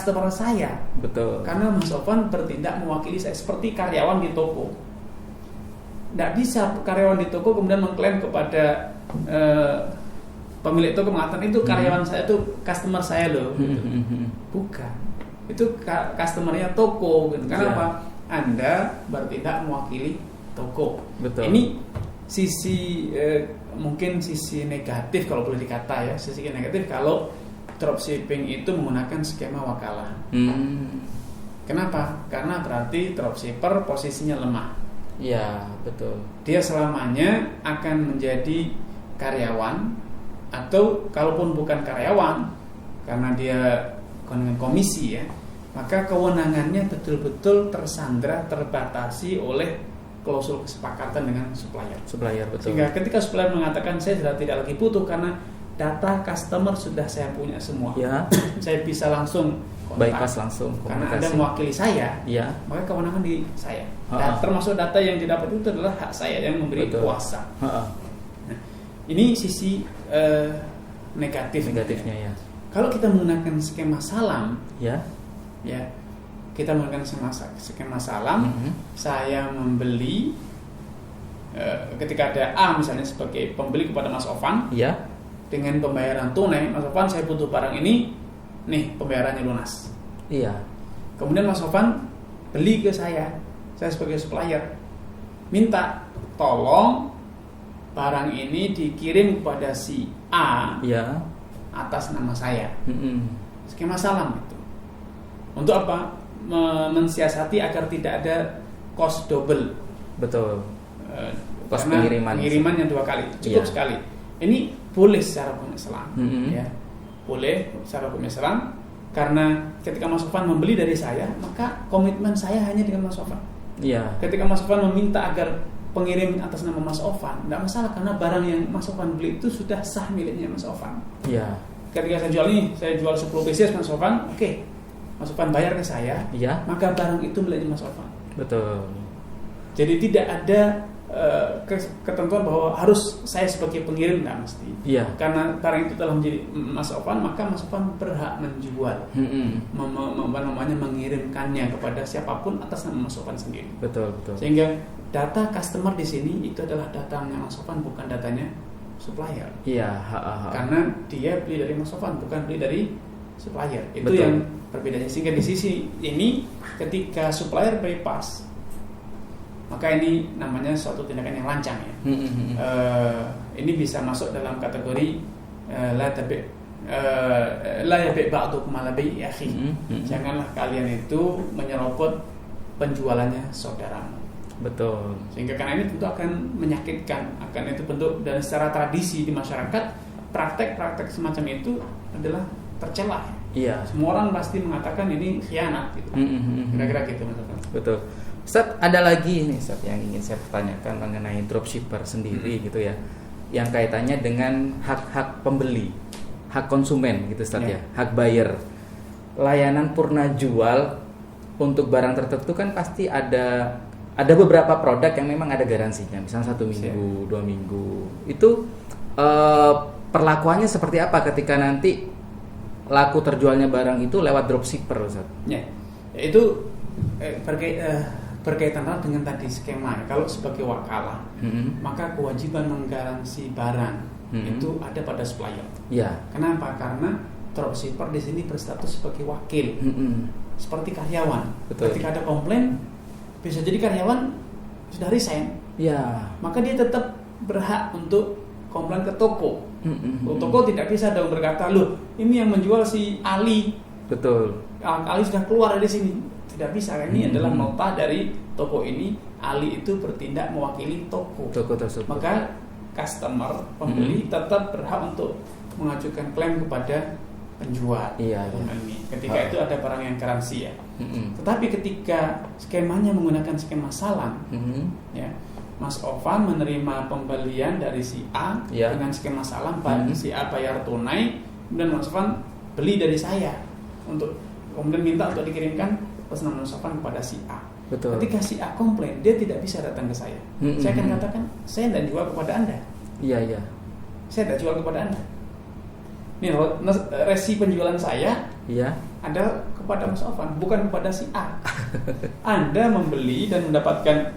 customer saya. Betul. Karena Mas Sofwan bertindak mewakili saya seperti karyawan di toko. Tidak bisa karyawan di toko kemudian mengklaim kepada pemilik toko mengatakan itu karyawan saya, itu customer saya loh. Gitu. Bukan. Itu customernya toko. Gitu. Karena apa? Anda bertindak mewakili toko. Betul. Ini sisi mungkin sisi negatif kalau boleh dikata ya. Sisi negatif kalau dropshipping itu menggunakan skema wakalah. Kenapa? Karena berarti dropshipper posisinya lemah. Ya, betul. Dia selamanya akan menjadi karyawan, atau kalaupun bukan karyawan karena dia dengan komisi ya, maka kewenangannya betul-betul tersandra, terbatasi oleh klausul kesepakatan dengan supplier. Betul. Sehingga ketika supplier mengatakan saya sudah tidak lagi butuh karena data customer sudah saya punya semua, ya, saya bisa langsung kontak, bypass langsung karena komunikasi. Anda mewakili saya, ya, maka kewenangan di saya. Dan termasuk data yang didapat itu adalah hak saya yang memberi kuasa. Nah, ini sisi negatifnya ya. Kalau kita menggunakan skema salam, ya, kita menggunakan skema salam, saya membeli ketika ada A misalnya sebagai pembeli kepada Mas Sofwan, ya, dengan pembayaran tunai, Mas Sofwan saya butuh barang ini, nih pembayarannya lunas. Iya. Kemudian Mas Sofwan beli ke saya sebagai supplier, minta tolong barang ini dikirim kepada si A, ya, atas nama saya. Skema salam itu. Untuk apa? Mensiasati agar tidak ada cost double. Betul. Cost pengiriman yang 2 kali cukup sekali. Ini boleh secara hukum Islam, ya. Boleh secara hukum Islam, karena ketika Mas Sofwan membeli dari saya, maka komitmen saya hanya dengan Mas Sofwan. Iya. Ketika Mas Sofwan meminta agar pengirim atas nama Mas Sofwan, tidak masalah karena barang yang Mas Sofwan beli itu sudah sah miliknya Mas Sofwan. Iya. Ketika saya jual ini, saya jual 10 pieces Mas Sofwan, oke. Mas Sofwan bayar ke saya, iya, maka barang itu miliknya Mas Sofwan. Betul. Jadi tidak ada ketentuan bahwa harus saya sebagai pengirim, nggak mesti. Iya. Karena barang itu telah menjadi Mas Sofwan, maka Mas Sofwan berhak menjual, mengirimkannya kepada siapapun atas nama Mas Sofwan sendiri. Betul. Sehingga data customer di sini itu adalah datanya Mas Sofwan, bukan datanya supplier. Iya. Karena dia beli dari Mas Sofwan, bukan beli dari supplier. Itu Betul. yang berbedanya. Sehingga di sisi ini ketika supplier bypass, maka ini namanya suatu tindakan yang lancang ya. Ini bisa masuk dalam kategori la yabi' ba'dukum ala bai'i akhi. Janganlah kalian itu menyerobot penjualannya saudaramu. Betul. Sehingga karena ini tentu akan menyakitkan, akan itu bentuk, dan secara tradisi di masyarakat praktek-praktek semacam itu adalah tercela. Iya. Semua orang pasti mengatakan ini khianat gitu. Kira-kira gitu Mas. Betul. Ustaz, ada lagi nih Ustaz yang ingin saya pertanyakan mengenai dropshipper sendiri gitu ya, yang kaitannya dengan hak-hak pembeli, hak konsumen gitu Ustaz ya, hak buyer. Layanan purna jual untuk barang tertentu kan pasti ada beberapa produk yang memang ada garansinya, misalnya 1 minggu, 2 minggu. Itu perlakuannya seperti apa ketika nanti laku terjualnya barang itu lewat dropshipper Ustaz? Ya, itu berkaitan dengan tadi skema. Kalau sebagai wakalah, maka kewajiban menggaransi barang itu ada pada supplier. Ya. Kenapa? Karena dropshipper di sini berstatus sebagai wakil, seperti karyawan. Betul. Ketika ada komplain, bisa jadi karyawan sudah resign. Ya. Maka dia tetap berhak untuk komplain ke toko. Toko tidak bisa dong berkata, loh ini yang menjual si Ali. Betul. Ali sudah keluar dari sini. Tidak bisa, ini adalah nota dari toko ini. Ali itu bertindak mewakili toko tersebut. Maka customer, pembeli tetap berhak untuk mengajukan klaim kepada penjual. Iya. Ketika itu ada barang yang garansi ya. Tetapi ketika skemanya menggunakan skema salam, ya, Mas Sofwan menerima pembelian dari si A dengan skema salam, si A bayar tunai, kemudian Mas Sofwan beli dari saya untuk kemudian minta untuk dikirimkan pesanan Mas Sofwan kepada si A. Betul. Ketika si A komplain, dia tidak bisa datang ke saya. Saya akan katakan, saya tidak jual kepada Anda. Iya. Saya tidak jual kepada Anda. Nih, resi penjualan saya Iya. Ada kepada Mas Ofan, bukan kepada si A. Anda membeli dan mendapatkan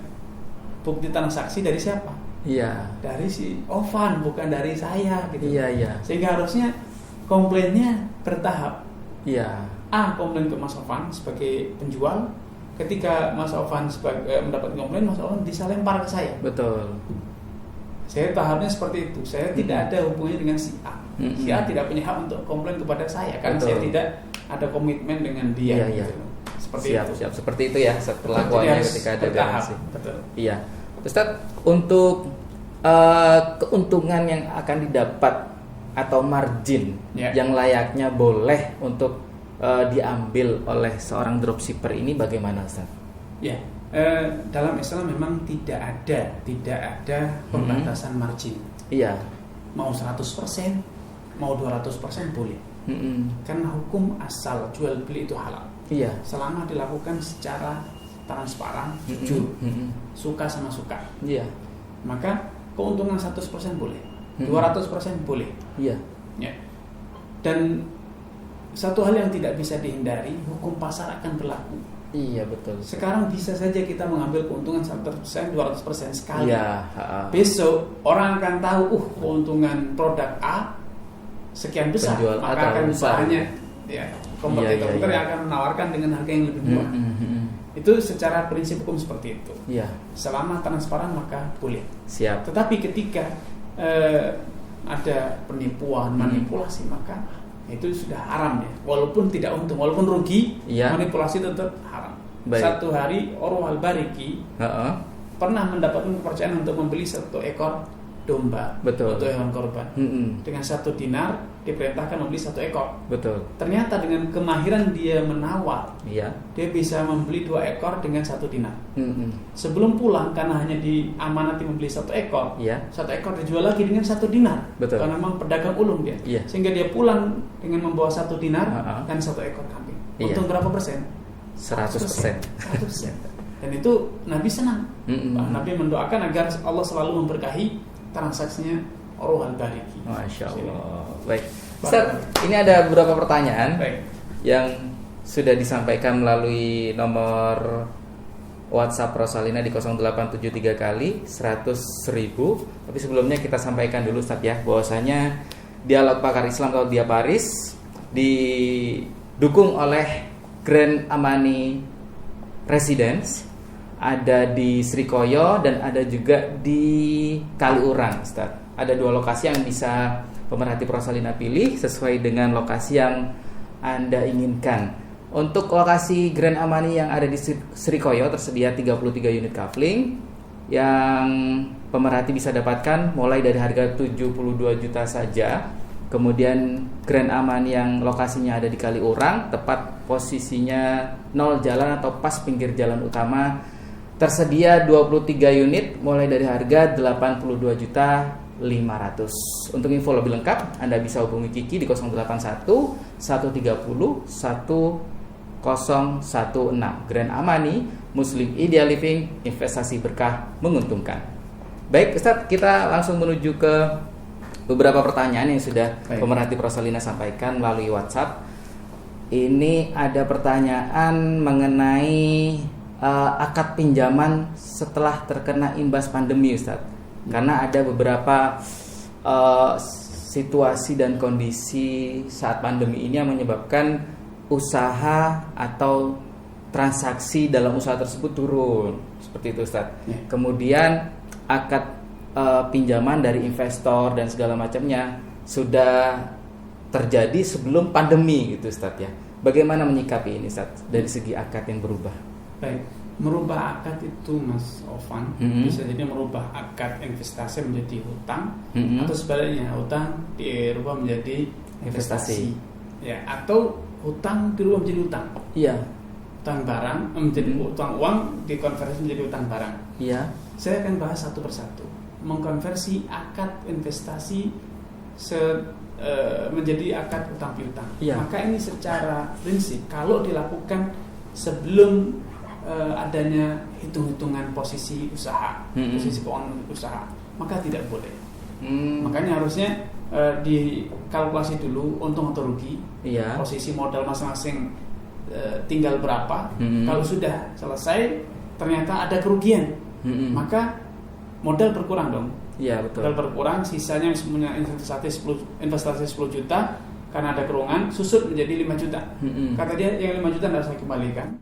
bukti transaksi dari siapa? Iya. Dari si Ofan, bukan dari saya gitu. Iya. Sehingga harusnya komplainnya bertahap. Iya. A komplain ke Mas Ofan sebagai penjual. Ketika Mas Ofan mendapat komplain, Mas Ofan bisa lempar ke saya. Betul. Saya tahapnya seperti itu. Saya tidak ada hubungannya dengan si A. Si A tidak punya hak untuk komplain kepada saya karena Betul. saya tidak ada komitmen dengan dia. Iya. Gitu. Seperti Siap. Seperti itu ya perlakuannya ketika ada bertahap. garansi. Betul. Iya. Ustadz, untuk keuntungan yang akan didapat atau margin yang layaknya boleh untuk diambil oleh seorang dropshipper ini bagaimana, Ustadz? Ya, dalam Islam memang tidak ada pembatasan margin. Iya. Mau 100%, mau 200% boleh. Karena hukum asal jual beli itu halal. Iya. Selama dilakukan secara transparan, jujur, suka sama suka. Iya. Maka keuntungan 100% boleh, 200% boleh. Iya. Ya. Dan satu hal yang tidak bisa dihindari, hukum pasar akan berlaku. Iya, betul. Sekarang bisa saja kita mengambil keuntungan 100%, 200% sekali. Iya. Besok orang akan tahu, keuntungan produk A sekian besar, Penjual maka A akan besar. usahanya ya, kompetitor Iya. yang akan menawarkan dengan harga yang lebih murah. Itu secara prinsip hukum seperti itu. Iya. Selama transparan maka boleh. Siap. Tetapi ketika ada penipuan, manipulasi, maka itu sudah haram ya. Walaupun tidak untung, walaupun rugi, Iya. manipulasi tetap haram. Baik. Satu hari Urwah al-Bariki pernah mendapatkan kepercayaan untuk membeli 1 ekor domba. Betul. Untuk hewan korban. Dengan 1 dinar diperintahkan membeli 1 ekor. Betul. Ternyata dengan kemahiran dia menawar, Iya. dia bisa membeli 2 ekor dengan 1 dinar. Sebelum pulang, karena hanya diamanati membeli 1 ekor, Iya. 1 ekor dijual lagi dengan 1 dinar. Betul. Karena memang pedagang ulung dia. Iya. Sehingga dia pulang dengan membawa 1 dinar dan 1 ekor kambing. Iya. Untung berapa persen? 100%. 100%. Dan itu Nabi senang. Nabi mendoakan agar Allah selalu memberkahi transaksinya Urwah al-Bariki. Masya Allah. Baik. Ustaz, ini ada beberapa pertanyaan yang sudah disampaikan melalui nomor WhatsApp Rosalina di 0873 kali 100.000. Tapi sebelumnya kita sampaikan dulu Ustaz ya, bahwasanya Dialog Pakar Islam atau Diaparis didukung oleh Grand Amani Residence, ada di Srikoyo dan ada juga di Kaliurang, Ustaz. Ada 2 lokasi yang bisa pemerhati Rosalina pilih sesuai dengan lokasi yang Anda inginkan. Untuk lokasi Grand Amani yang ada di Srikoyo tersedia 33 unit kafling yang pemerhati bisa dapatkan mulai dari harga 72 juta saja. Kemudian Grand Amani yang lokasinya ada di Kaliurang, tepat posisinya 0 jalan atau pas pinggir jalan utama, tersedia 23 unit mulai dari harga 82 juta 500. Untuk info lebih lengkap Anda bisa hubungi Kiki di 081 130 1016. Grand Amani, Muslim Ideal Living, investasi berkah menguntungkan. Baik Ustadz, kita langsung menuju ke beberapa pertanyaan yang sudah pemerhati Rosalina sampaikan melalui WhatsApp. Ini ada pertanyaan mengenai akad pinjaman setelah terkena imbas pandemi, Ustadz. Karena ada beberapa situasi dan kondisi saat pandemi ini yang menyebabkan usaha atau transaksi dalam usaha tersebut turun, seperti itu, Ustadz. Kemudian akad pinjaman dari investor dan segala macamnya sudah terjadi sebelum pandemi, gitu, Ustadz ya. Bagaimana menyikapi ini, Ustadz, dari segi akad yang berubah? Baik, merubah akad itu, Mas Ofan, bisa jadi merubah akad investasi menjadi hutang, atau sebaliknya hutang dirubah menjadi investasi. Ya, atau hutang dirubah menjadi hutang. Iya. Hutang barang menjadi hutang uang, dikonversi menjadi hutang barang. Iya. Saya akan bahas satu persatu. Mengkonversi akad investasi menjadi akad hutang piutang. Iya. Maka ini secara prinsip kalau dilakukan sebelum adanya hitung-hitungan posisi usaha, posisi keuangan usaha, maka tidak boleh. Makanya harusnya dikalkulasi dulu untung atau rugi, Iya. posisi modal masing-masing tinggal berapa. Kalau sudah selesai ternyata ada kerugian, maka modal berkurang dong. Iya, betul. Modal berkurang, sisanya semuanya investasi 10 juta, karena ada kerugian susut menjadi 5 juta. Kata dia yang 5 juta harus saya kembalikan.